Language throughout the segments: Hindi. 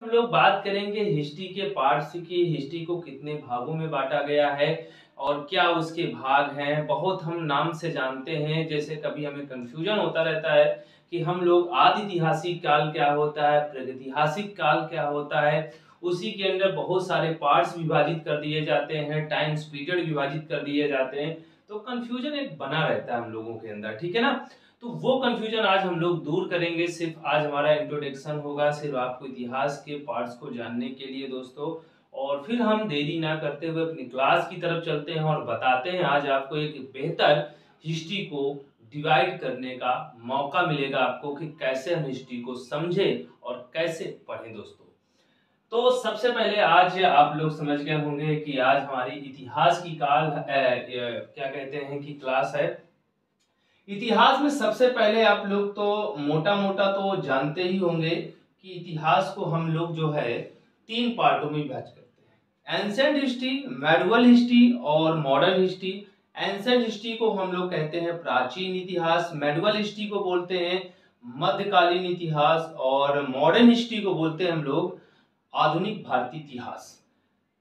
हम लोग बात करेंगे हिस्ट्री के पार्ट्स की। हिस्ट्री को कितने भागों में बांटा गया है और क्या उसके भाग हैं। बहुत हम नाम से जानते हैं, जैसे कभी हमें कंफ्यूजन होता रहता है कि हम लोग आदि ऐतिहासिक काल क्या होता है, प्रागैतिहासिक काल क्या होता है। उसी के अंदर बहुत सारे पार्ट्स विभाजित कर दिए जाते हैं, टाइम्स पीरियड विभाजित कर दिए जाते हैं, तो कंफ्यूजन एक बना रहता है हम लोगों के अंदर, ठीक है ना। तो वो कंफ्यूजन आज हम लोग दूर करेंगे। सिर्फ आज हमारा इंट्रोडक्शन होगा, सिर्फ आपको इतिहास के पार्ट्स को जानने के लिए दोस्तों। और फिर हम देरी ना करते हुए अपनी क्लास की तरफ चलते हैं और बताते हैं आज आपको एक बेहतर हिस्ट्री को डिवाइड करने का मौका मिलेगा आपको कि कैसे हम हिस्ट्री को समझें और कैसे पढ़ें दोस्तों। तो सबसे पहले आज आप लोग समझ गए होंगे कि आज हमारी इतिहास की क्या कहते हैं कि क्लास है। इतिहास में सबसे पहले आप लोग तो मोटा मोटा तो जानते ही होंगे कि इतिहास को हम लोग जो है तीन पार्टों में विभाजित करते हैं, एंशिएंट हिस्ट्री, मेडिवल हिस्ट्री और मॉडर्न हिस्ट्री। एंशिएंट हिस्ट्री को हम लोग कहते हैं प्राचीन इतिहास, मेडिवल हिस्ट्री को बोलते हैं मध्यकालीन इतिहास और मॉडर्न हिस्ट्री को बोलते हैं हम लोग आधुनिक भारतीय इतिहास।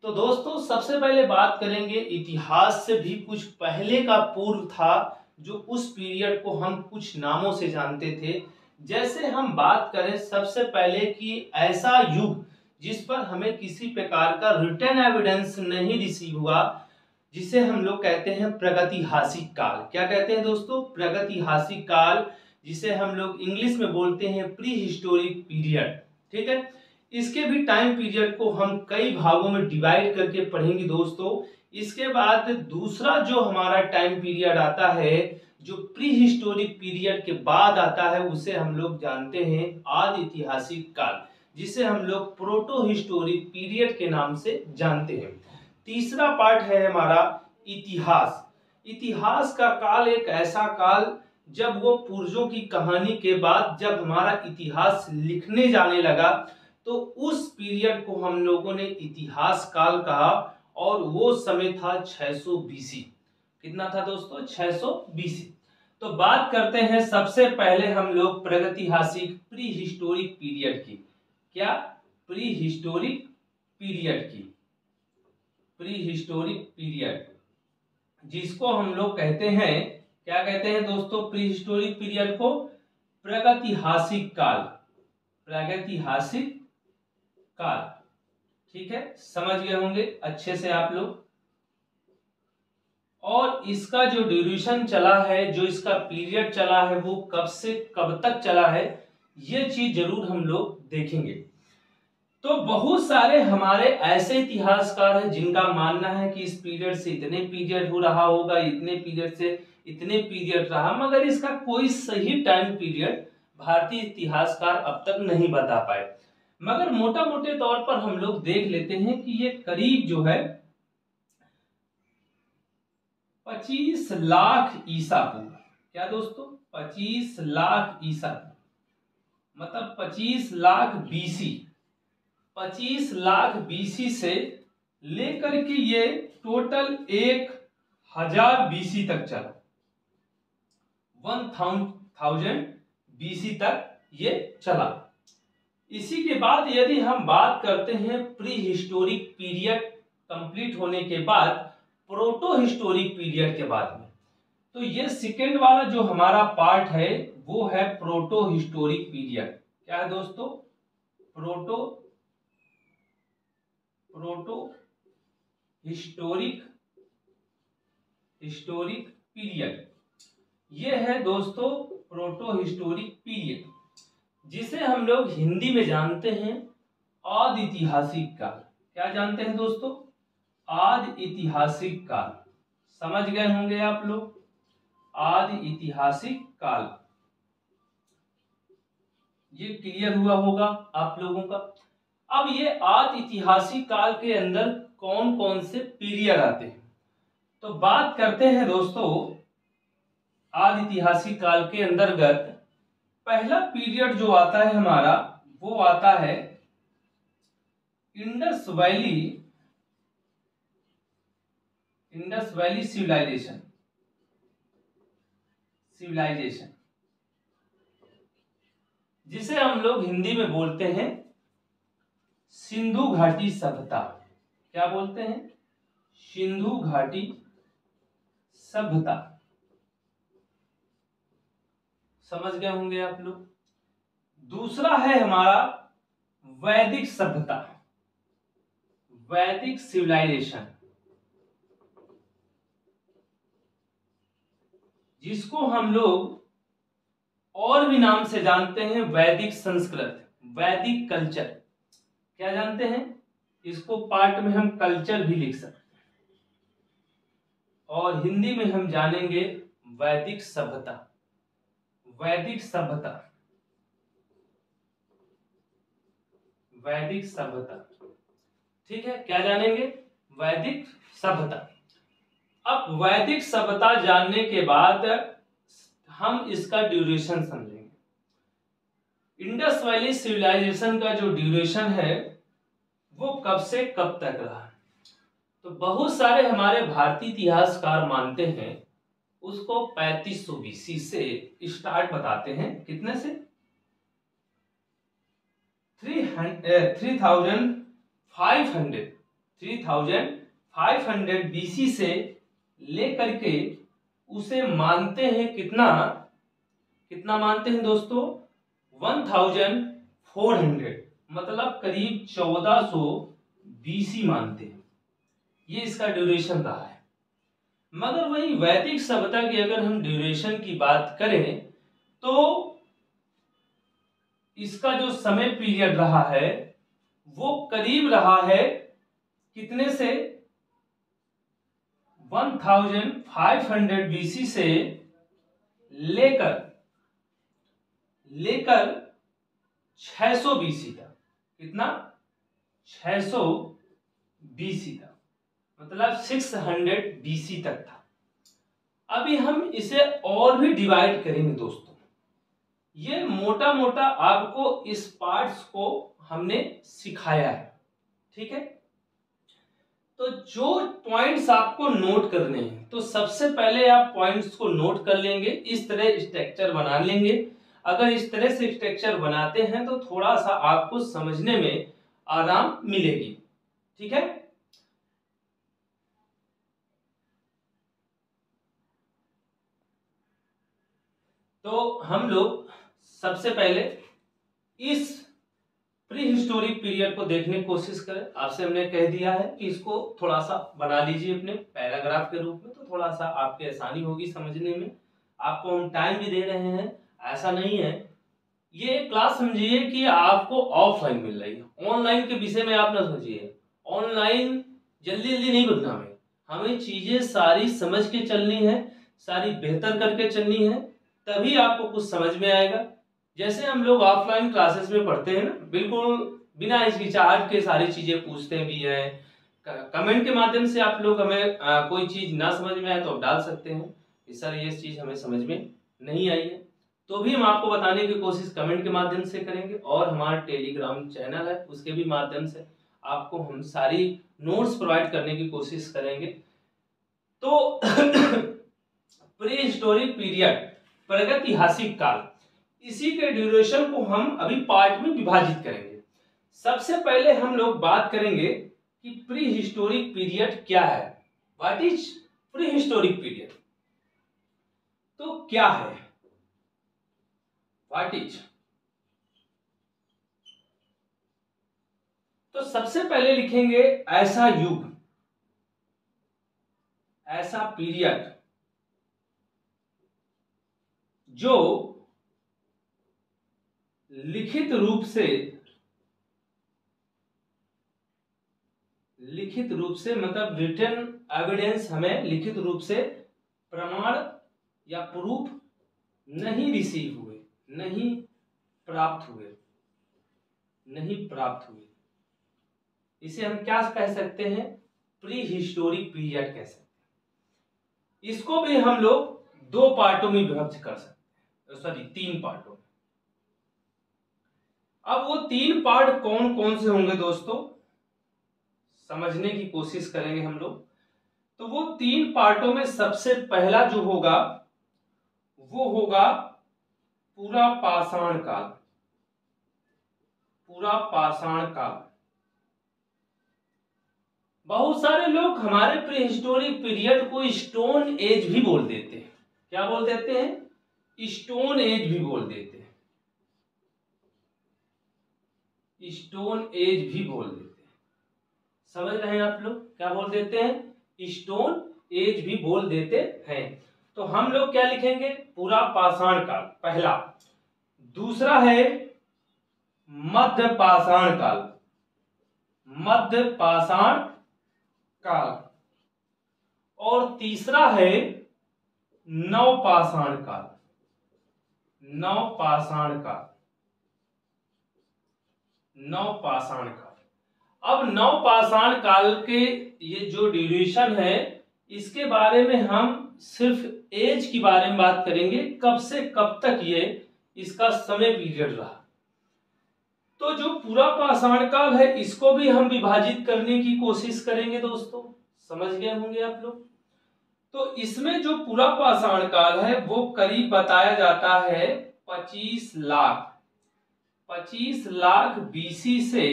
तो दोस्तों सबसे पहले बात करेंगे इतिहास से भी कुछ पहले का पूर्व था, जो उस पीरियड को हम कुछ नामों से जानते थे। जैसे हम बात करें सबसे पहले कि ऐसा युग जिस पर हमें किसी प्रकार का रिटन एविडेंस नहीं रिसीव हुआ, जिसे हम लोग कहते हैं प्रागैतिहासिक काल। क्या कहते हैं दोस्तों? प्रागैतिहासिक काल, जिसे हम लोग इंग्लिश में बोलते हैं प्री हिस्टोरिक पीरियड, ठीक है। इसके भी टाइम पीरियड को हम कई भागों में डिवाइड करके पढ़ेंगे दोस्तों। इसके बाद दूसरा जो हमारा टाइम पीरियड आता है, जो प्री हिस्टोरिक पीरियड के बाद आता है, उसे हम लोग जानते हैं आदि ऐतिहासिक काल, जिसे हम लोग प्रोटो हिस्टोरिक पीरियड के नाम से जानते हैं। तीसरा पार्ट है हमारा इतिहास। इतिहास का काल एक ऐसा काल जब वो पूर्वजों की कहानी के बाद जब हमारा इतिहास लिखने जाने लगा, तो उस पीरियड को हम लोगों ने इतिहास काल कहा और वो समय था 600 बीसी। कितना था दोस्तों? 600 बीसी। तो बात करते हैं सबसे पहले हम लोग प्रागैतिहासिक प्री हिस्टोरिक पीरियड की। क्या? प्री हिस्टोरिक पीरियड की। प्री हिस्टोरिक पीरियड, जिसको हम लोग कहते हैं, क्या कहते हैं दोस्तों? प्री हिस्टोरिक पीरियड को प्रागैतिहासिक काल। प्रागैतिहासिक काल, ठीक है, समझ गए होंगे अच्छे से आप लोग। और इसका जो ड्यूरेशन चला है, जो इसका पीरियड चला है, वो कब से कब तक चला है, ये चीज जरूर हम लोग देखेंगे। तो बहुत सारे हमारे ऐसे इतिहासकार हैं जिनका मानना है कि इस पीरियड से इतने पीरियड हो रहा होगा, इतने पीरियड से इतने पीरियड रहा, मगर इसका कोई सही टाइम पीरियड भारतीय इतिहासकार अब तक नहीं बता पाए। मगर मोटा मोटे तौर पर हम लोग देख लेते हैं कि ये करीब जो है 25 लाख ईसा पूर्व। क्या दोस्तों? 25 लाख ईसा, मतलब 25 लाख बीसी। 25 लाख बीसी से लेकर के ये टोटल 1000 बीसी तक चला। 1000 बीसी तक ये चला। इसी के बाद यदि हम बात करते हैं प्री हिस्टोरिक पीरियड कंप्लीट होने के बाद प्रोटो हिस्टोरिक पीरियड के बाद में, तो ये सेकेंड वाला जो हमारा पार्ट है वो है प्रोटो हिस्टोरिक पीरियड। क्या है दोस्तों? Proto historic period. ये है दोस्तों प्रोटो हिस्टोरिक पीरियड, जिसे हम लोग हिंदी में जानते हैं आदि ऐतिहासिक काल। क्या जानते हैं दोस्तों? आदि ऐतिहासिक काल। समझ गए होंगे आप लोग, आदि ऐतिहासिक काल। ये क्लियर हुआ होगा आप लोगों का। अब ये आदि ऐतिहासिक काल के अंदर कौन कौन से पीरियड आते हैं, तो बात करते हैं दोस्तों। आदि ऐतिहासिक काल के अंतर्गत पहला पीरियड जो आता है हमारा, वो आता है इंडस वैली सिविलाइजेशन। जिसे हम लोग हिंदी में बोलते हैं सिंधु घाटी सभ्यता, क्या बोलते हैं, सिंधु घाटी सभ्यता, समझ गए होंगे आप लोग। दूसरा है हमारा वैदिक सभ्यता, वैदिक सिविलाइजेशन, जिसको हम लोग और भी नाम से जानते हैं वैदिक संस्कृत, वैदिक कल्चर, क्या जानते हैं, इसको पार्ट में हम कल्चर भी लिख सकते हैं, और हिंदी में हम जानेंगे वैदिक सभ्यता, वैदिक सभ्यता, वैदिक सभ्यता, ठीक है, क्या जानेंगे, वैदिक सभ्यता। अब वैदिक सभ्यता जानने के बाद हम इसका ड्यूरेशन समझेंगे। इंडस वैली सिविलाइजेशन का जो ड्यूरेशन है वो कब से कब तक रहा, तो बहुत सारे हमारे भारतीय इतिहासकार मानते हैं उसको 3500 बीसी से स्टार्ट बताते हैं, कितने से, 3500 बीसी से लेकर के उसे मानते हैं कितना, कितना मानते हैं दोस्तों, 1400, मतलब करीब 1400 बीसी मानते हैं, ये इसका ड्यूरेशन रहा है। मगर वही वैदिक सभ्यता की अगर हम ड्यूरेशन की बात करें तो इसका जो समय पीरियड रहा है वो करीब रहा है कितने से, 1500 बीसी से लेकर 600 बीसी तक, कितना, 600 बीसी तक, मतलब 600 बीसी तक था। अभी हम इसे और भी डिवाइड करेंगे दोस्तों, ये मोटा मोटा आपको इस पार्ट्स को हमने सिखाया है, ठीक है। तो जो पॉइंट्स आपको नोट करने हैं, तो सबसे पहले आप पॉइंट्स को नोट कर लेंगे, इस तरह स्ट्रक्चर बना लेंगे। अगर इस तरह से स्ट्रक्चर बनाते हैं तो थोड़ा सा आपको समझने में आराम मिलेगी, ठीक है। तो हम लोग सबसे पहले इस प्री हिस्टोरिक पीरियड को देखने की कोशिश करें। आपसे हमने कह दिया है कि इसको थोड़ा सा बना लीजिए अपने पैराग्राफ के रूप में, तो थोड़ा सा आपकी आसानी होगी समझने में। आपको हम टाइम भी दे रहे हैं, ऐसा नहीं है ये क्लास समझिए कि आपको ऑफलाइन मिल रही है, ऑनलाइन के विषय में आप ना सोचिए। ऑनलाइन जल्दी जल्दी नहीं बनना, हमें चीजें सारी समझ के चलनी है, सारी बेहतर करके चलनी है, तभी आपको कुछ समझ में आएगा। जैसे हम लोग ऑफलाइन क्लासेस में पढ़ते हैं ना, बिल्कुल बिना हिचकिचाहट के सारी चीजें पूछते भी हैं, कमेंट के माध्यम से आप लोग हमें कोई चीज ना समझ में आए तो डाल सकते हैं, इस सर ये चीज हमें समझ में नहीं आई है तो भी हम आपको बताने की कोशिश कमेंट के माध्यम से करेंगे, और हमारा टेलीग्राम चैनल है उसके भी माध्यम से आपको हम सारी नोट्स प्रोवाइड करने की कोशिश करेंगे। तो प्री हिस्टोरिक पीरियड, प्रागैतिहासिक काल, इसी के ड्यूरेशन को हम अभी पार्ट में विभाजित करेंगे। सबसे पहले हम लोग बात करेंगे कि प्री हिस्टोरिक पीरियड क्या है, what is pre historic period, तो क्या है, व्हाट इज। तो सबसे पहले लिखेंगे ऐसा युग, ऐसा पीरियड जो लिखित रूप से मतलब रिटन एविडेंस, हमें लिखित रूप से प्रमाण या प्रूफ नहीं रिसीव हुए, नहीं प्राप्त हुए, इसे हम क्या कह सकते हैं, प्री हिस्टोरिक पीरियड कह सकते हैं। इसको भी हम लोग दो पार्टों में विभक्त कर सकते हैं, सॉरी 3 पार्टों में। अब वो 3 पार्ट कौन कौन से होंगे दोस्तों, समझने की कोशिश करेंगे हम लोग। तो वो 3 पार्टों में सबसे पहला जो होगा वो होगा पूरा पाषाण काल, पूरा पाषाण काल, बहुत सारे लोग हमारे प्रीहिस्टोरिक पीरियड को स्टोन एज भी बोल देते हैं। क्या बोल देते हैं? स्टोन एज भी बोल देते हैं, स्टोन एज भी बोल देते हैं। समझ रहे हैं आप लोग? क्या बोल देते हैं? स्टोन एज भी बोल देते हैं। तो हम लोग क्या लिखेंगे? पूरा पाषाण काल पहला। दूसरा है मध्य पाषाण काल, मध्य पाषाण काल। और तीसरा है नवपाषाण काल, नवपाषाण काल, नवपाषाण काल। अब नवपाषाण काल के ये जो ड्यूरेशन है, इसके बारे में हम सिर्फ एज के बारे में बात करेंगे, कब से कब तक ये इसका समय पीरियड रहा। तो जो पूरा पाषाण काल है, इसको भी हम विभाजित करने की कोशिश करेंगे दोस्तों। समझ गए होंगे आप लोग? तो इसमें जो पूरा पाषाण काल है वो करीब बताया जाता है 25 लाख, 25 लाख बीसी से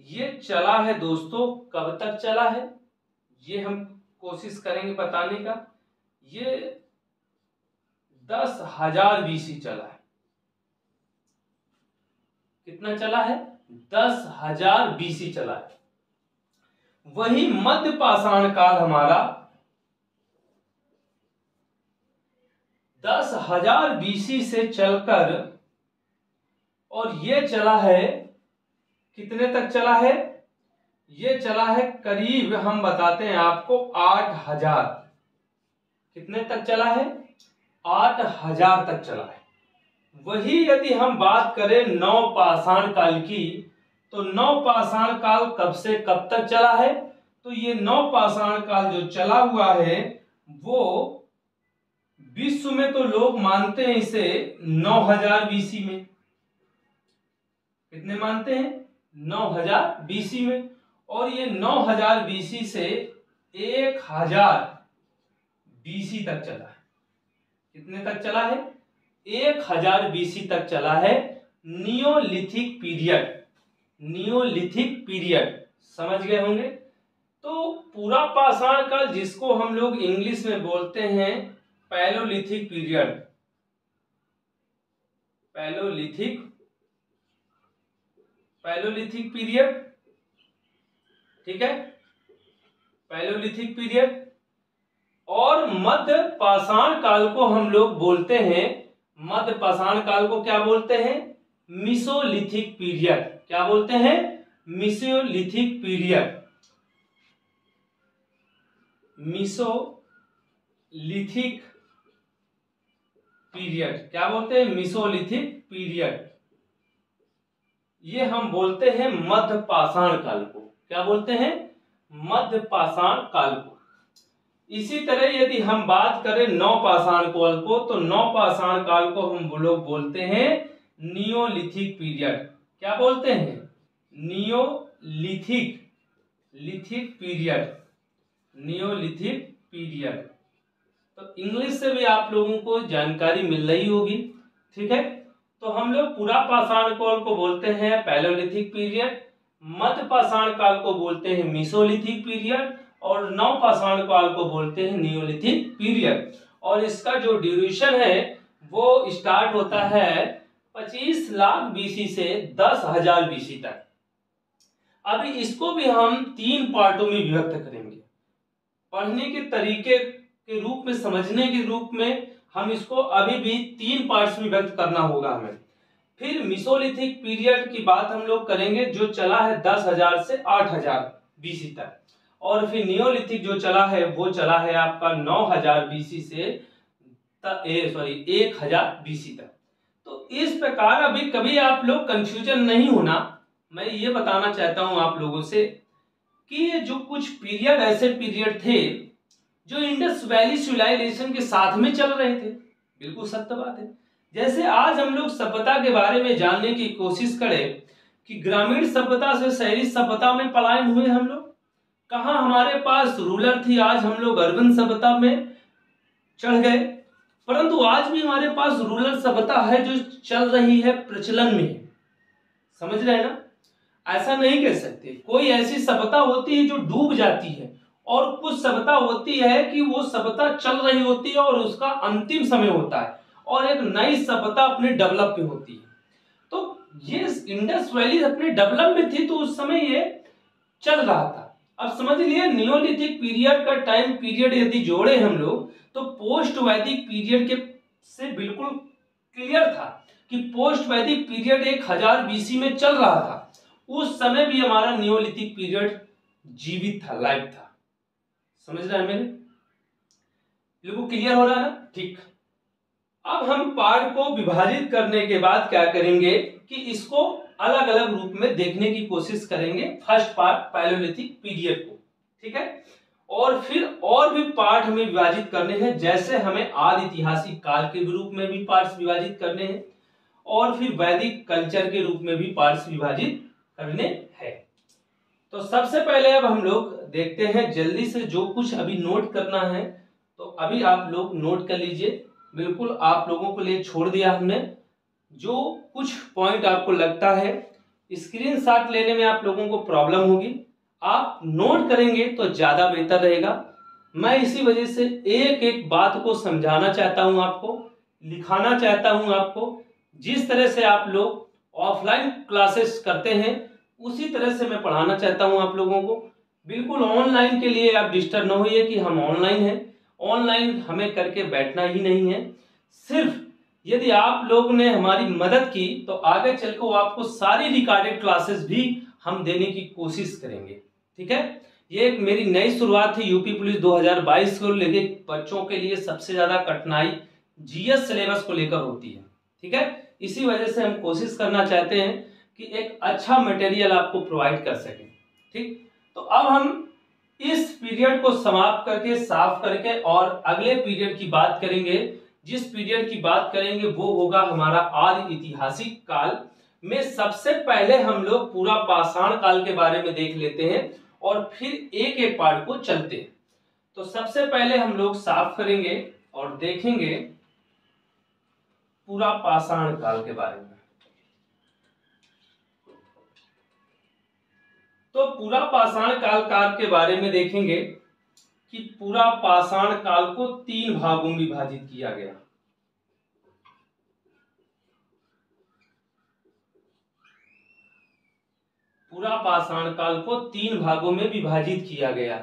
ये चला है दोस्तों। कब तक चला है ये हम कोशिश करेंगे बताने का। ये 10,000 बीसी चला है। कितना चला है? 10,000 बीसी चला है। वही मध्य पाषाण काल हमारा 10,000 बीसी से चलकर और ये चला है, कितने तक चला है? ये चला है करीब, हम बताते हैं आपको, 8,000। कितने तक चला है? 8,000 तक चला है। वही यदि हम बात करें नवपाषाण काल की, तो नवपाषाण काल कब से कब तक चला है? तो ये नवपाषाण काल जो चला हुआ है वो विश्व में तो लोग मानते हैं इसे 9,000 बीसी में। कितने मानते हैं? 9,000 बीसी में। और ये 9,000 बीसी से 1,000 बीसी तक चला है। कितने तक चला है? 1,000 बीसी तक चला है। Neolithic period, Neolithic period. समझ गए होंगे? तो पूरा पाषाण काल, जिसको हम लोग इंग्लिश में बोलते हैं palaeolithic period, palaeolithic, palaeolithic period, ठीक है, पैलोलिथिक पीरियड। और मध्य पाषाण काल को हम लोग बोलते हैं, मध्य पाषाण काल को क्या बोलते हैं? Mesolithic period. क्या बोलते हैं? Mesolithic period, Mesolithic period. क्या बोलते हैं? Mesolithic period. ये हम बोलते हैं मध्य पाषाण काल को। क्या बोलते हैं? मध्य पाषाण काल को। इसी तरह यदि हम बात करें नवपाषाण काल को, तो नवपाषाण काल को हम लोग बोलते हैं नियोलिथिक पीरियड। क्या बोलते हैं? Neolithic, lithic period, Neolithic period. तो इंग्लिश से भी आप लोगों को जानकारी मिल रही होगी, ठीक है। तो हम लोग पूरा पाषाण काल को बोलते हैं पैलोलिथिक पीरियड, मध्य पाषाण काल को बोलते हैं मीसोलिथिक पीरियड, और नवपाषाण काल को बोलते हैं नियोलिथिक पीरियड। और इसका जो ड्यूरेशन है वो स्टार्ट होता है 25 लाख बीसी से 10,000 बीसी तक। अभी इसको भी हम 3 पार्टों में विभक्त करेंगे। पढ़ने के तरीके के रूप में, समझने के रूप में हम इसको अभी भी 3 पार्ट्स में विभक्त करना होगा हमें। फिर मीसोलिथिक पीरियड की बात हम लोग करेंगे जो चला है 10,000 से 8,000 बीसी तक। और फिर नियोलिथिक जो चला है वो चला है आपका 9,000 बीसी से 1,000 बीसी तक। तो इस प्रकार अभी कभी आप लोग कंफ्यूजन नहीं होना। मैं ये बताना चाहता हूं आप लोगों से कि ये जो कुछ पीरियड, ऐसे पीरियड थे जो इंडस वैली सिविलाइजेशन के साथ में चल रहे थे। बिल्कुल सत्य बात है। जैसे आज हम लोग सभ्यता के बारे में जानने की कोशिश करें कि ग्रामीण सभ्यता से शहरी सभ्यता में पलायन हुए हम लोग, कहाँ हमारे पास रूरल थी, आज हम लोग अर्बन सभ्यता में चढ़ गए। परंतु आज भी हमारे पास रूरल सभ्यता है जो चल रही है, प्रचलन में है। समझ रहे हैं ना? ऐसा नहीं कह सकते। कोई ऐसी सभ्यता होती है जो डूब जाती है, और कुछ सभ्यता होती है कि वो सभ्यता चल रही होती है और उसका अंतिम समय होता है, और एक नई सभ्यता अपने डेवलप पे होती है। तो ये इंडस वैली अपने डेवलप में थी, तो उस समय ये चल रहा था। अब समझ लिए, नियोलिथिक पीरियड का टाइम पीरियड यदि जोड़े हम लोग, तो पोस्ट वैदिक पीरियड के से बिल्कुल क्लियर था कि पोस्ट वैदिक पीरियड 1000 बीसी में चल रहा था। उस समय भी हमारा नियोलिथिक पीरियड जीवित था, लाइव था। समझ रहे हैं मेरे? बिल्कुल क्लियर हो रहा है ना? ठीक। अब हम पार्ट को विभाजित करने के बाद क्या करेंगे कि इसको अलग अलग रूप में देखने की कोशिश करेंगे। फर्स्ट पार्ट पैलियोलिथिक पीरियड को, ठीक है, और फिर और भी पार्ट हमें विभाजित करने हैं, जैसे हमें आदि ऐतिहासिक काल के रूप में भी पार्ट्स विभाजित करने हैं, और फिर वैदिक कल्चर के रूप में भी पार्ट्स विभाजित करने हैं। तो सबसे पहले अब हम लोग देखते हैं जल्दी से, जो कुछ अभी नोट करना है तो अभी आप लोग नोट कर लीजिए। बिल्कुल आप लोगों के लिए छोड़ दिया हमने। जो कुछ पॉइंट आपको लगता है स्क्रीनशॉट लेने में आप लोगों को प्रॉब्लम होगी, आप नोट करेंगे तो ज्यादा बेहतर रहेगा। मैं इसी वजह से एक एक बात को समझाना चाहता हूं, आपको लिखाना चाहता हूं। आपको जिस तरह से आप लोग ऑफलाइन क्लासेस करते हैं उसी तरह से मैं पढ़ाना चाहता हूं आप लोगों को। बिल्कुल ऑनलाइन के लिए आप डिस्टर्ब न होइए कि हम ऑनलाइन हैं, ऑनलाइन हमें करके बैठना ही नहीं है। सिर्फ यदि आप लोग ने हमारी मदद की तो आगे चलकर आपको सारी रिकॉर्डेड क्लासेस भी हम देने की कोशिश करेंगे, ठीक है। ये एक मेरी नई शुरुआत है यूपी पुलिस 2022 को लेके। बच्चों के लिए सबसे ज्यादा कठिनाई जीएस सिलेबस को लेकर होती है, ठीक है। इसी वजह से हम कोशिश करना चाहते हैं कि एक अच्छा मटेरियल आपको प्रोवाइड कर सकें, ठीक। तो अब हम इस पीरियड को समाप्त करके, साफ करके, और अगले पीरियड की बात करेंगे। जिस पीरियड की बात करेंगे वो होगा हमारा आदि ऐतिहासिक काल में। सबसे पहले हम लोग पूरा पाषाण काल के बारे में देख लेते हैं और फिर एक एक पार्ट को चलते हैं। तो सबसे पहले हम लोग साफ करेंगे और देखेंगे पूरा पाषाण काल के बारे में। तो पूरा पाषाण काल के बारे में देखेंगे कि पूरा पाषाण काल को 3 भागों में विभाजित किया गया। पूरा पाषाण काल को 3 भागों में विभाजित किया गया।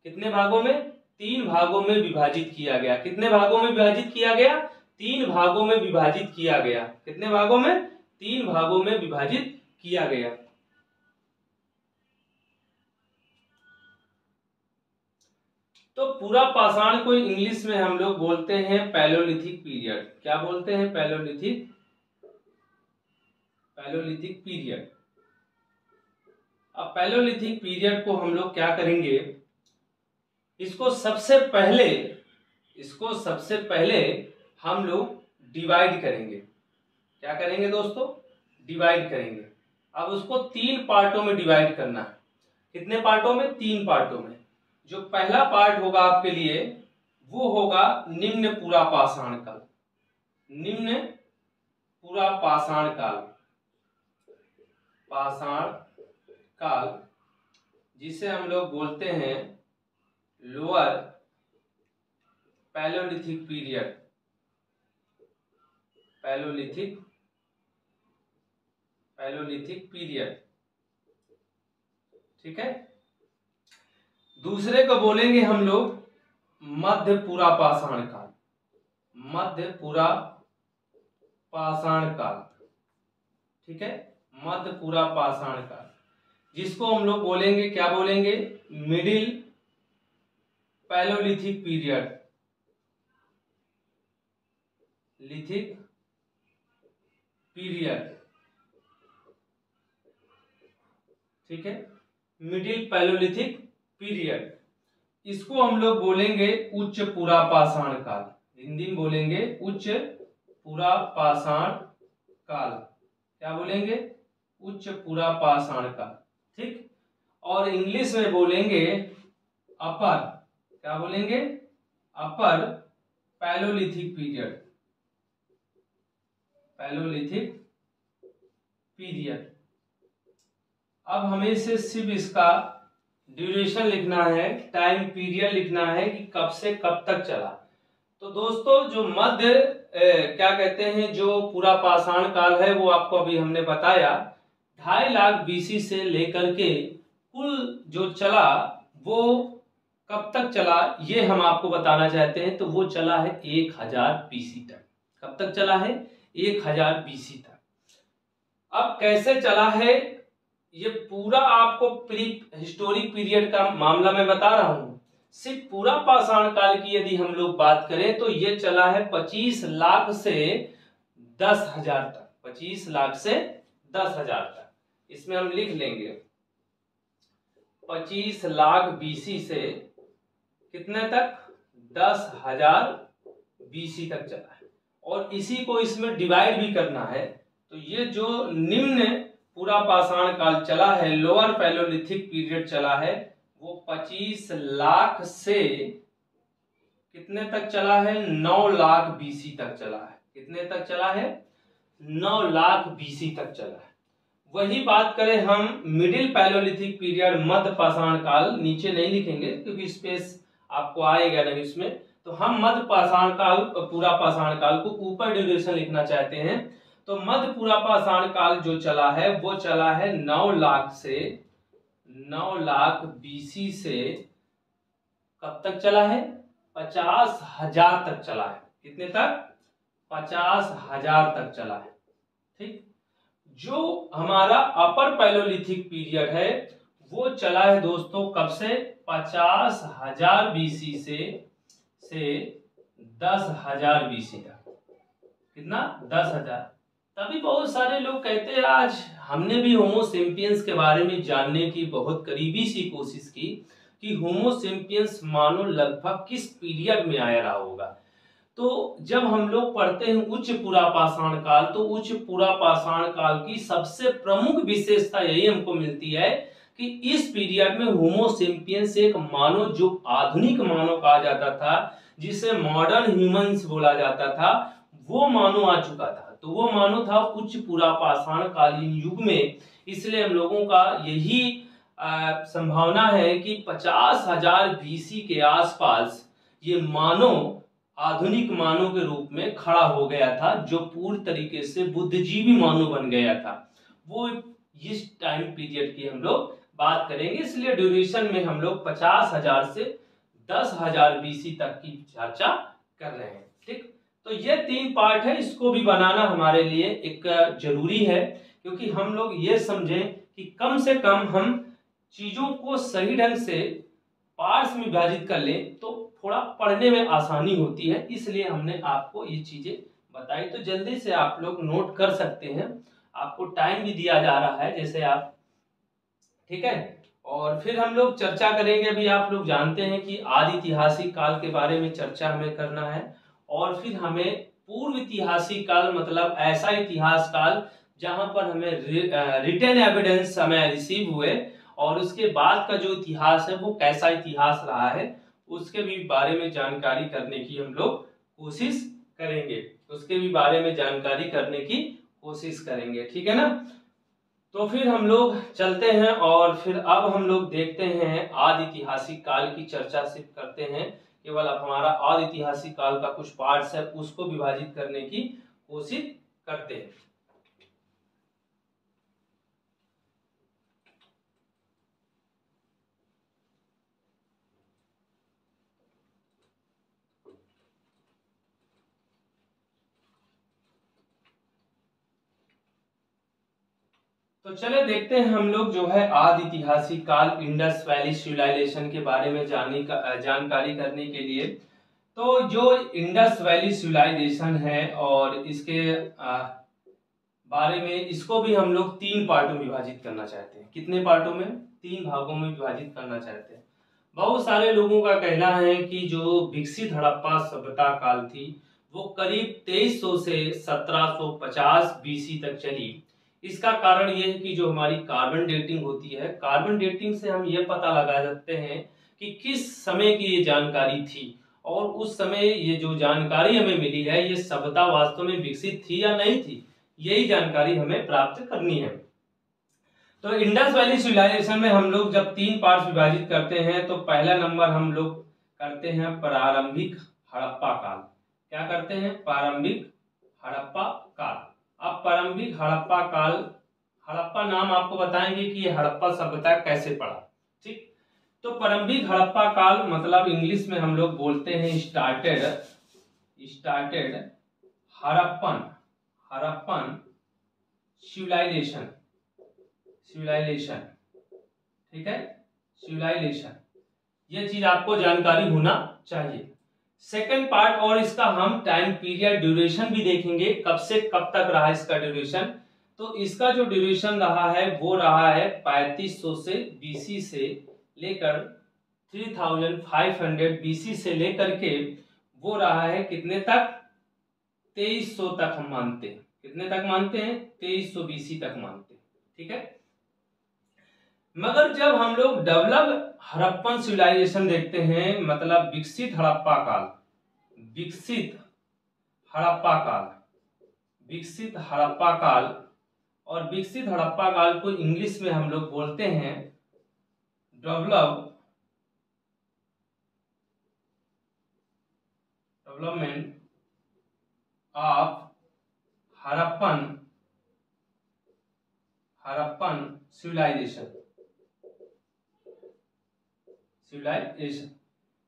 कितने भागों में? 3 भागों में विभाजित किया गया। कितने भागों में विभाजित किया गया? 3 भागों में विभाजित किया गया। कितने भागों में? 3 भागों में विभाजित किया गया। तो पूरा पाषाण को इंग्लिश में हम लोग बोलते हैं पैलियोलिथिक पीरियड। क्या बोलते हैं? Palaeolithic period. अब पैलियोलिथिक पीरियड को हम लोग क्या करेंगे, इसको सबसे पहले हम लोग डिवाइड करेंगे। क्या करेंगे दोस्तों? डिवाइड करेंगे। अब उसको 3 पार्टों में डिवाइड करना है। कितने पार्टों में? 3 पार्टों में। जो पहला पार्ट होगा आपके लिए वो होगा निम्न पूरा पाषाण काल। निम्न पूरा पाषाण काल, जिसे हम लोग बोलते हैं lower Palaeolithic period. Palaeolithic period, ठीक है। दूसरे को बोलेंगे हम लोग मध्य पूरा पाषाण काल। मध्य पूरा पाषाण काल, ठीक है। मध्य पूरा पाषाण काल, जिसको हम लोग बोलेंगे, क्या बोलेंगे? Middle Palaeolithic period. ठीक है, मिडिल पैलियोलिथिक पीरियड। इसको हम लोग बोलेंगे उच्च पूरा पाषाण काल। हिंदी में बोलेंगे उच्च पूरा पाषाण काल। क्या बोलेंगे? उच्च पूरा पाषाण काल, ठीक। और इंग्लिश में बोलेंगे अपर, क्या बोलेंगे? अपर पैलियोलिथिक पीरियड। अब हमें से सिर्फ इसका ड्यूरेशन लिखना है, टाइम पीरियड लिखना है कि कब से कब तक चला। तो दोस्तों जो मध्य क्या कहते हैं, जो पूरा पाषाण काल है वो आपको अभी हमने बताया 2.5 लाख बीसी से लेकर के कुल जो चला वो कब तक चला ये हम आपको बताना चाहते हैं। तो वो चला है 1000 बीसी तक। कब तक चला है? 1000 बीसी तक। अब कैसे चला है ये पूरा आपको प्री हिस्टोरिक पीरियड का मामला मैं बता रहा हूं। सिर्फ पूरा पाषाण काल की यदि हम लोग बात करें तो ये चला है 25 लाख से 10,000 तक। 25 लाख से 10,000 तक। इसमें हम लिख लेंगे 25 लाख बीसी से कितने तक? 10,000 बीसी तक चला है। और इसी को इसमें डिवाइड भी करना है। तो ये जो निम्न पूरा पाषाण काल चला है, लोअर पैलोलिथिक पीरियड चला है, वो 25 लाख से कितने तक चला है? 9 लाख बीसी तक चला है। कितने तक चला है? 9 लाख बीसी तक चला है। वही बात करें हम मिडिल पैलोलिथिक पीरियड, मध्य पाषाण काल, नीचे नहीं लिखेंगे क्योंकि स्पेस आपको आएगा नहीं इसमें। तो हम मध्य पाषाण काल, पूरा पाषाण काल को ऊपर ड्यूरेशन लिखना चाहते हैं। तो मध्य पूरा पाषाण काल जो चला है वो चला है 9 लाख से 9 लाख बीसी से कब तक चला है? 50,000 तक चला है। कितने तक? 50,000 तक चला है। ठीक। जो हमारा अपर पैलोलिथिक पीरियड है वो चला है दोस्तों कब से? 50,000 बीसी से 10,000 बीसी तक। कितना? 10,000। तभी बहुत सारे लोग कहते हैं, आज हमने भी होमो सेपियंस के बारे में जानने की बहुत करीबी सी कोशिश की कि होमो सेपियंस मानो लगभग किस पीरियड में आया रहा होगा। तो जब हम लोग पढ़ते हैं उच्च पूरा पाषाण काल, तो उच्च पूरा पाषाण काल की सबसे प्रमुख विशेषता यही हमको मिलती है कि इस पीरियड में होमो सेपियंस एक मानव, जो आधुनिक मानव कहा जाता था, जिसे मॉडर्न ह्यूमंस बोला जाता था, वो मानव आ चुका था। तो वो मानव था उच्च पूरा पाषाण कालीन युग में। इसलिए हम लोगों का यही संभावना है कि 50,000 बीसी के आसपास ये मानव आधुनिक मानव के रूप में खड़ा हो गया था, जो पूर्ण तरीके से बुद्धिजीवी मानव बन गया था। वो इस टाइम पीरियड की हम लोग बात करेंगे। इसलिए ड्यूरेशन में हम लोग 50,000 से 10,000 बीसी तक की चर्चा कर रहे हैं। ठीक। तो ये 3 पार्ट है, इसको भी बनाना हमारे लिए एक जरूरी है, क्योंकि हम लोग ये समझें कि कम से कम हम चीजों को सही ढंग से पार्ट्स में विभाजित कर लें तो थोड़ा पढ़ने में आसानी होती है। इसलिए हमने आपको ये चीजें बताई। तो जल्दी से आप लोग नोट कर सकते हैं, आपको टाइम भी दिया जा रहा है जैसे आप, ठीक है। और फिर हम लोग चर्चा करेंगे। अभी आप लोग जानते हैं कि आदि ऐतिहासिक काल के बारे में चर्चा हमें करना है, और फिर हमें पूर्व ऐतिहासिक काल, मतलब ऐसा इतिहास काल जहां पर हमें रिटन एविडेंस हमें रिसीव हुए, और उसके बाद का जो इतिहास है वो कैसा इतिहास रहा है, उसके भी बारे में जानकारी करने की हम लोग कोशिश करेंगे। उसके भी बारे में जानकारी करने की कोशिश करेंगे, ठीक है ना। तो फिर हम लोग चलते हैं, और फिर अब हम लोग देखते हैं आदि ऐतिहासिक काल की चर्चा सिर्फ करते हैं, केवल अब हमारा आदि ऐतिहासिक काल का कुछ पार्ट्स है उसको विभाजित करने की कोशिश करते हैं। तो चले देखते हैं हम लोग जो है आदि ऐतिहासिक काल, इंडस वैली सिविलाइजेशन के बारे में जानकारी करने के लिए। तो जो इंडस वैली सिविलाइजेशन है और इसके बारे में, इसको भी हम लोग 3 पार्टों में विभाजित करना चाहते हैं। कितने पार्टों में? 3 भागों में विभाजित करना चाहते हैं। बहुत सारे लोगों का कहना है कि जो विकसित हड़प्पा सभ्यता काल थी वो करीब 2300 से 1750 बीसी तक चली। इसका कारण यह है कि जो हमारी कार्बन डेटिंग होती है, कार्बन डेटिंग से हम ये पता लगा सकते हैं कि किस समय की ये जानकारी थी, और उस समय ये जो जानकारी हमें मिली है ये सभ्यता वास्तव में विकसित थी या नहीं थी, यही जानकारी हमें प्राप्त करनी है। तो इंडस वैली सिविलाइजेशन में हम लोग जब 3 पार्ट्स विभाजित करते हैं तो पहला नंबर हम लोग करते हैं प्रारंभिक हड़प्पा काल। क्या करते हैं? प्रारंभिक हड़प्पा काल। अब प्रारंभिक हड़प्पा काल, हड़प्पा नाम आपको बताएंगे कि ये हड़प्पा सभ्यता कैसे पड़ा। ठीक, तो प्रारंभिक हड़प्पा काल मतलब इंग्लिश में हम लोग बोलते हैं स्टार्टेड हड़प्पन सिविलाइजेशन। ठीक है, सिविलाइजेशन, ये चीज आपको जानकारी होना चाहिए। सेकंड पार्ट और इसका हम टाइम पीरियड ड्यूरेशन भी देखेंगे, कब से कब तक रहा इसका ड्यूरेशन। तो इसका जो ड्यूरेशन रहा है वो रहा है 3500 से बीसी से लेकर 3500 बीसी से लेकर के वो रहा है कितने तक? 2300 तक हम मानते हैं। कितने तक मानते हैं? 2300 बीसी तक मानते हैं। ठीक है, मगर जब हम लोग डेवलप हड़प्पन सिविलाइजेशन देखते हैं, मतलब विकसित हड़प्पा काल, विकसित हड़प्पा काल और विकसित हड़प्पा काल को इंग्लिश में हम लोग बोलते हैं डेवलपमेंट ऑफ हड़प्पन सिविलाइजेशन।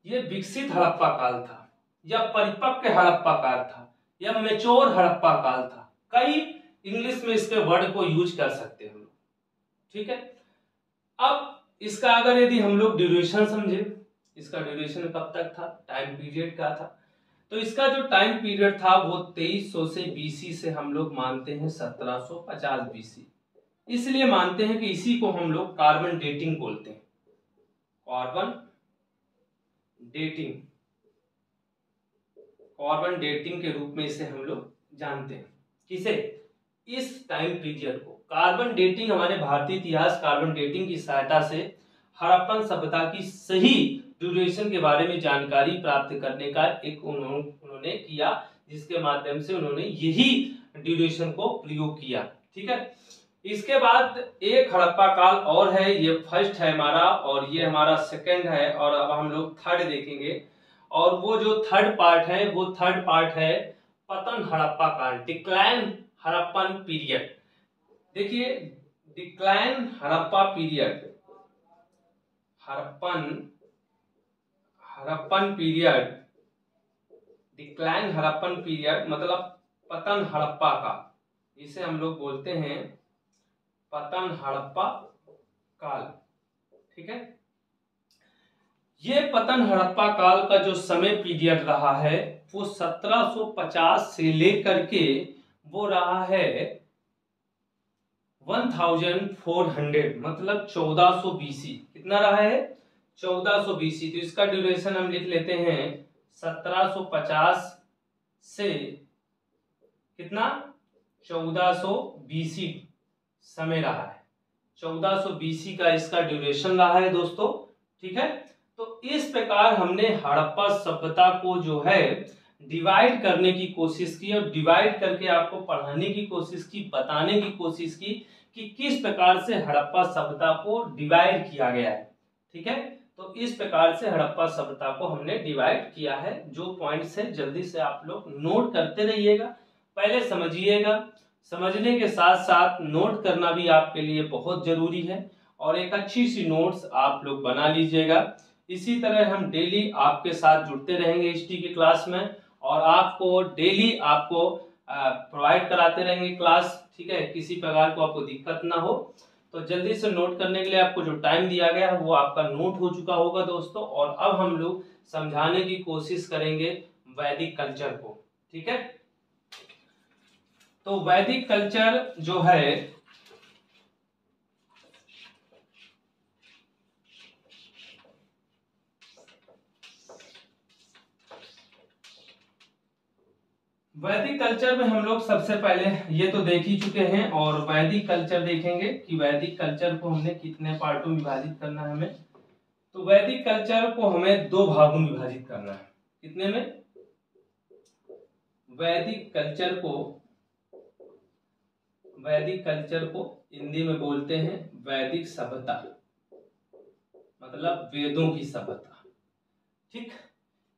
ये विकसित हड़प्पा काल था या परिपक्व हड़प्पा काल था या मैच्योर हड़प्पा काल था, कई इंग्लिश में इसके वर्ड को यूज कर सकते हैं हम लोग। ठीक है, अब इसका अगर यदि हम लोग ड्यूरेशन समझे, इसका ड्यूरेशन कब तक था, टाइम पीरियड क्या था, तो इसका जो टाइम पीरियड था वो 2300 से बीसी से हम लोग मानते हैं 1750 बीसी। इसलिए मानते हैं कि इसी को हम लोग कार्बन डेटिंग बोलते हैं। कार्बन डेटिंग के रूप में इसे हम लोग जानते हैं। किसे? इस टाइम पीरियड को कार्बन डेटिंग, हमारे भारतीय इतिहास कार्बन डेटिंग की सहायता से हड़प्पन सभ्यता की सही ड्यूरेशन के बारे में जानकारी प्राप्त करने का एक उन्होंने किया, जिसके माध्यम से उन्होंने यही ड्यूरेशन को प्रयोग किया। ठीक है, इसके बाद एक हड़प्पा काल और है, ये फर्स्ट है हमारा और ये हमारा सेकंड है, और अब हम लोग थर्ड देखेंगे। और वो जो थर्ड पार्ट है पतन हड़प्पा काल, डिक्लाइन हड़प्पन पीरियड। देखिए, डिक्लाइन हड़प्पन पीरियड मतलब पतन हड़प्पा का, इसे हम लोग बोलते हैं पतन हड़प्पा काल। ठीक है, ये पतन हड़प्पा काल का जो समय पीरियड रहा है वो 1750 से लेकर के वो रहा है 1400, मतलब 1400 बीसी। कितना रहा है? 1400 बीसी। तो इसका ड्यूरेशन हम लिख लेते हैं 1750 से कितना? 1400 बीसी समय रहा है। 1400 बीसी का इसका ड्यूरेशन रहा है दोस्तों। ठीक है, तो इस प्रकार हमने हड़प्पा सभ्यता को जो है डिवाइड करने की कोशिश की और डिवाइड करके आपको पढ़ाने की कोशिश की, बताने की कोशिश की कि किस प्रकार से हड़प्पा सभ्यता को डिवाइड किया गया है। ठीक है, तो इस प्रकार से हड़प्पा सभ्यता को हमने डिवाइड किया है। जो पॉइंट्स है जल्दी से आप लोग नोट करते रहिएगा, पहले समझिएगा, समझने के साथ साथ नोट करना भी आपके लिए बहुत जरूरी है, और एक अच्छी सी नोट्स आप लोग बना लीजिएगा। इसी तरह हम डेली आपके साथ जुड़ते रहेंगे हिस्ट्री की क्लास में, और आपको डेली आपको प्रोवाइड कराते रहेंगे क्लास। ठीक है, किसी प्रकार को आपको दिक्कत ना हो, तो जल्दी से नोट करने के लिए आपको जो टाइम दिया गया है वो आपका नोट हो चुका होगा दोस्तों। और अब हम लोग समझाने की कोशिश करेंगे वैदिक कल्चर को। ठीक है, तो वैदिक कल्चर जो है वैदिक कल्चर में हम लोग सबसे पहले ये तो देख ही चुके हैं, और वैदिक कल्चर देखेंगे कि वैदिक कल्चर को हमने कितने पार्टों में विभाजित करना है हमें। तो वैदिक कल्चर को हमें 2 भागों में विभाजित करना है। कितने में? वैदिक कल्चर को हिंदी में बोलते हैं वैदिक सभ्यता मतलब वेदों की सभ्यता। ठीक,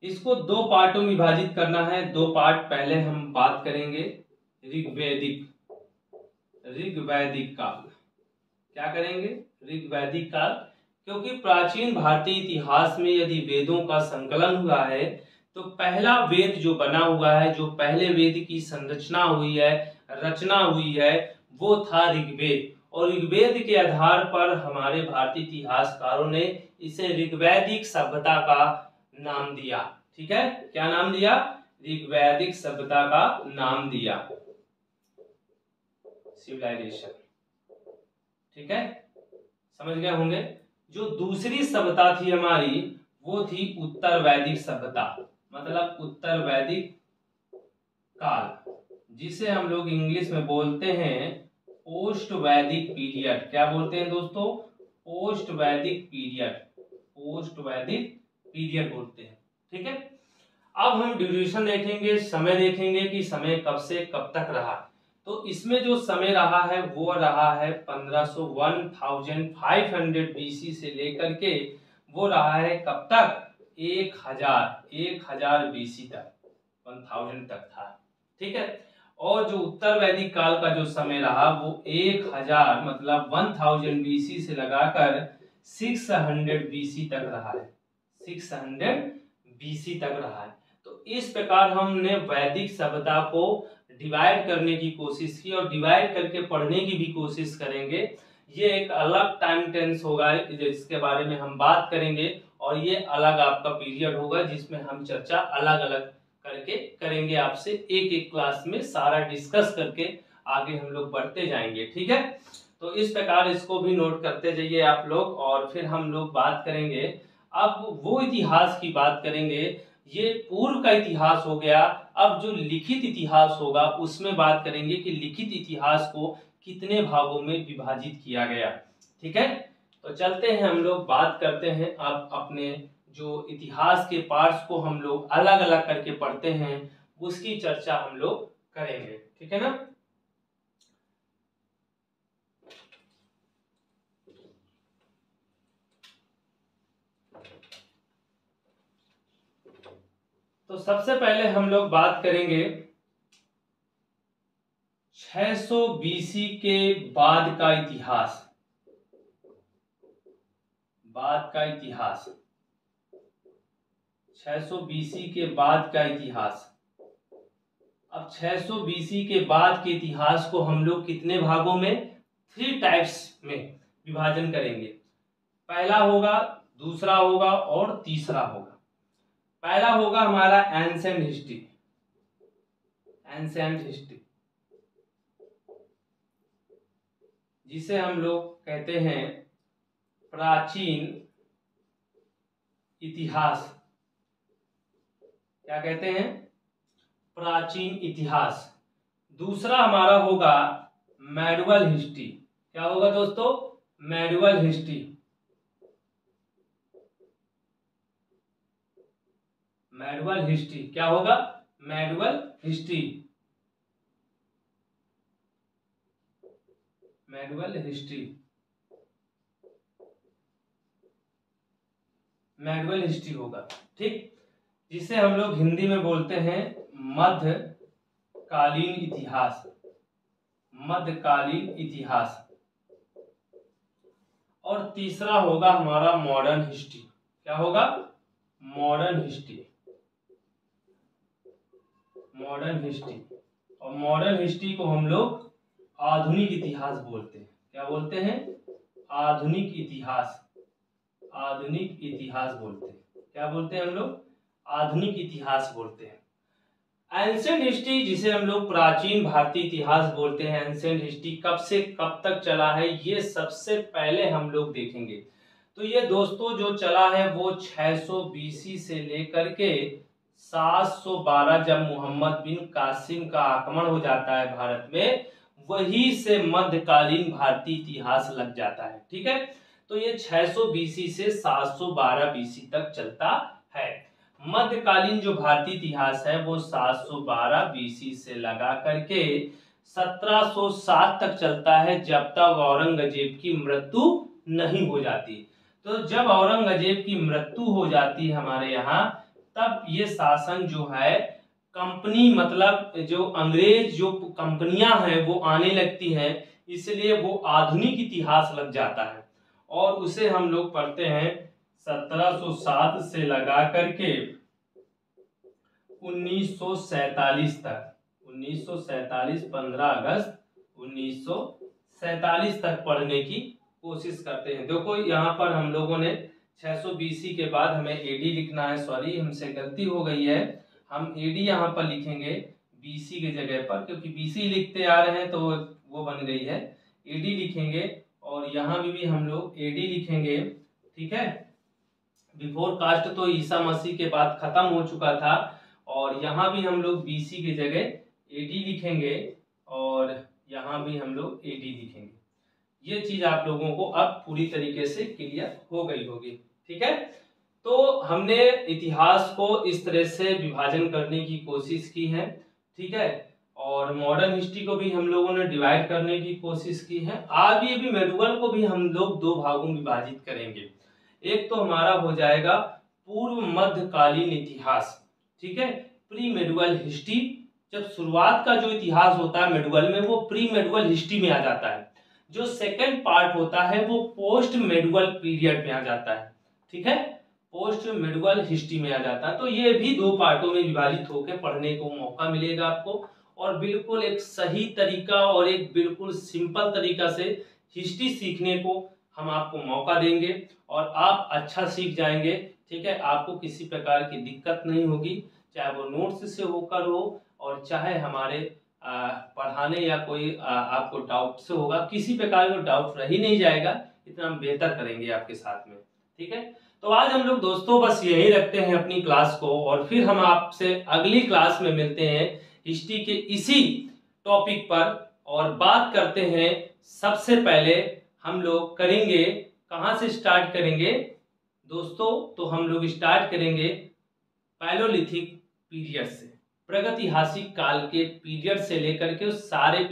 इसको दो पार्टों में विभाजित करना है। दो पार्ट पहले हम बात करेंगे ऋग्वैदिक काल। क्या करेंगे? ऋग्वैदिक काल, क्योंकि प्राचीन भारतीय इतिहास में यदि वेदों का संकलन हुआ है तो पहला वेद जो बना हुआ है, जो पहले वेद की संरचना हुई है, रचना हुई है, वो था ऋग्वेद। और ऋग्वेद के आधार पर हमारे भारतीय इतिहासकारों ने इसे ऋग्वैदिक सभ्यता का नाम दिया। ठीक है, क्या नाम दिया? ऋग्वैदिक सभ्यता का नाम दिया, सिविलाइजेशन। ठीक है, समझ गए होंगे। जो दूसरी सभ्यता थी हमारी, वो थी उत्तर वैदिक सभ्यता, मतलब उत्तर वैदिक काल, जिसे हम लोग इंग्लिश में बोलते हैं पोस्ट वैदिक पीरियड। क्या बोलते हैं दोस्तों? पोस्ट वैदिक पीरियड, पोस्ट वैदिक पीरियड बोलते हैं। ठीक है, अब हम ड्यूरेशन देखेंगे, समय देखेंगे कि समय कब से कब तक रहा। तो इसमें जो समय रहा है वो रहा है 1500 BC से लेकर के वो रहा है कब तक? 1000 BC तक, 1000 तक था। ठीक है, और जो उत्तर वैदिक काल का जो समय रहा वो 1000 मतलब 1000 BC से लगाकर 600 BC तक रहा है, 600 BC तक रहा है। तो इस प्रकार हमने वैदिक सभ्यता को डिवाइड करने की कोशिश की और डिवाइड करके पढ़ने की भी कोशिश करेंगे। ये एक अलग टाइम टेंस होगा जिसके बारे में हम बात करेंगे, और ये अलग आपका पीरियड होगा जिसमें हम चर्चा अलग अलग करके करेंगे। आपसे एक एक क्लास में सारा डिस्कस करके आगे हम लोग बढ़ते जाएंगे। ठीक है, तो इस प्रकार इसको भी नोट करते जाइए आप लोग, और फिर हम लोग बात करेंगे। अब वो इतिहास की बात करेंगे, ये पूर्व का इतिहास हो गया। अब जो लिखित इतिहास होगा उसमें बात करेंगे कि लिखित इतिहास को कितने भागों में विभाजित किया गया। ठीक है, तो चलते हैं हम लोग बात करते हैं। अब अपने जो इतिहास के पार्ट्स को हम लोग अलग अलग करके पढ़ते हैं, उसकी चर्चा हम लोग करेंगे। ठीक है ना। तो सबसे पहले हम लोग बात करेंगे 600 BC के बाद का इतिहास, बाद का इतिहास, 600 BC के बाद का इतिहास। अब 600 BC के बाद के इतिहास को हम लोग कितने भागों में? 3 टाइप्स में विभाजन करेंगे। पहला होगा, दूसरा होगा और तीसरा होगा। पहला होगा हमारा एंसेंट हिस्ट्री, एंसेंट हिस्ट्री, जिसे हम लोग कहते हैं प्राचीन इतिहास। क्या कहते हैं? प्राचीन इतिहास। दूसरा हमारा होगा मेडिवल हिस्ट्री। क्या होगा दोस्तों? Medieval history, medieval history. क्या होगा? Medieval history, medieval history, medieval history होगा। ठीक, जिसे हम लोग हिंदी में बोलते हैं मध्यकालीन इतिहास, मध्यकालीन इतिहास। और तीसरा होगा हमारा मॉडर्न हिस्ट्री। क्या होगा? Modern history, modern history. और मॉडर्न हिस्ट्री को हम लोग आधुनिक इतिहास बोलते हैं। क्या बोलते हैं? आधुनिक इतिहास, आधुनिक इतिहास बोलते हैं। क्या बोलते हैं हम लोग? आधुनिक इतिहास बोलते हैं। एंशिएंट हिस्ट्री, जिसे हम लोग प्राचीन भारतीय इतिहास बोलते हैं, एंशिएंट हिस्ट्री कब से कब तक चला है ये सबसे पहले हम लोग देखेंगे। तो ये दोस्तों जो चला है वो 600 BC से लेकर के 712, जब मोहम्मद बिन कासिम का आक्रमण हो जाता है भारत में, वही से मध्यकालीन भारतीय इतिहास लग जाता है। ठीक है, तो ये 600 BC से 712 BC तक चलता है। मध्यकालीन जो भारतीय इतिहास है वो 712 BC से लगा करके 1707 तक चलता है, जब तक औरंगजेब की मृत्यु नहीं हो जाती। तो जब औरंगजेब की मृत्यु हो जाती है हमारे यहाँ, तब ये शासन जो है कंपनी, मतलब जो अंग्रेज जो कंपनियां हैं वो आने लगती हैं, इसलिए वो आधुनिक इतिहास लग जाता है और उसे हम लोग पढ़ते हैं 1707 से लगा करके 1947 तक। 1947 15 अगस्त 1947 तक पढ़ने की कोशिश करते हैं। देखो यहाँ पर हम लोगों ने 600 BC के बाद हमें एडी लिखना है, सॉरी हमसे गलती हो गई है, हम एडी यहाँ पर लिखेंगे BC की जगह पर, क्योंकि BC लिखते आ रहे हैं तो वो बन गई है, एडी लिखेंगे और यहाँ भी हम लोग एडी लिखेंगे। ठीक है, बिफोर कास्ट तो ईसा मसीह के बाद खत्म हो चुका था, और यहाँ भी हम लोग BC की जगह एडी लिखेंगे और यहाँ भी हम लोग एडी लिखेंगे। ये चीज आप लोगों को अब पूरी तरीके से क्लियर हो गई होगी। ठीक है, तो हमने इतिहास को इस तरह से विभाजन करने की कोशिश की है। ठीक है, और मॉडर्न हिस्ट्री को भी हम लोगों ने डिवाइड करने की कोशिश की है। आगे भी मेडुअल को भी हम लोग दो भागों में विभाजित करेंगे। एक तो हमारा हो जाएगा पूर्व मध्यकालीन इतिहास, ठीक है, प्री मेडुअल हिस्ट्री। जब शुरुआत का जो इतिहास होता है मेडुअल में, वो प्री मेडुअल हिस्ट्री में आ जाता है। जो सेकंड पार्ट होता है वो पोस्ट मेडुअल पीरियड में आ जाता है। ठीक है, पोस्ट मेडुअल हिस्ट्री में आ जाता है। तो ये भी दो पार्टों में विभाजित होकर पढ़ने को मौका मिलेगा आपको, और बिल्कुल एक सही तरीका और एक बिल्कुल सिंपल तरीका से हिस्ट्री सीखने को हम आपको मौका देंगे और आप अच्छा सीख जाएंगे। ठीक है, आपको किसी प्रकार की दिक्कत नहीं होगी, चाहे वो नोट्स से होकर हो और चाहे हमारे पढ़ाने या कोई आपको डाउट से होगा, किसी प्रकार का डाउट रह ही नहीं जाएगा। इतना हम बेहतर करेंगे आपके साथ में। ठीक है, तो आज हम लोग दोस्तों बस यही रखते हैं अपनी क्लास को, और फिर हम आपसे अगली क्लास में मिलते हैं हिस्ट्री के इसी टॉपिक पर, और बात करते हैं। सबसे पहले हम लोग करेंगे, कहां से स्टार्ट करेंगे दोस्तों, तो हम लोग स्टार्ट करेंगे पैलोलिथिक पीरियड से, प्रागैतिहासिक काल के पीरियड से लेकर के सारे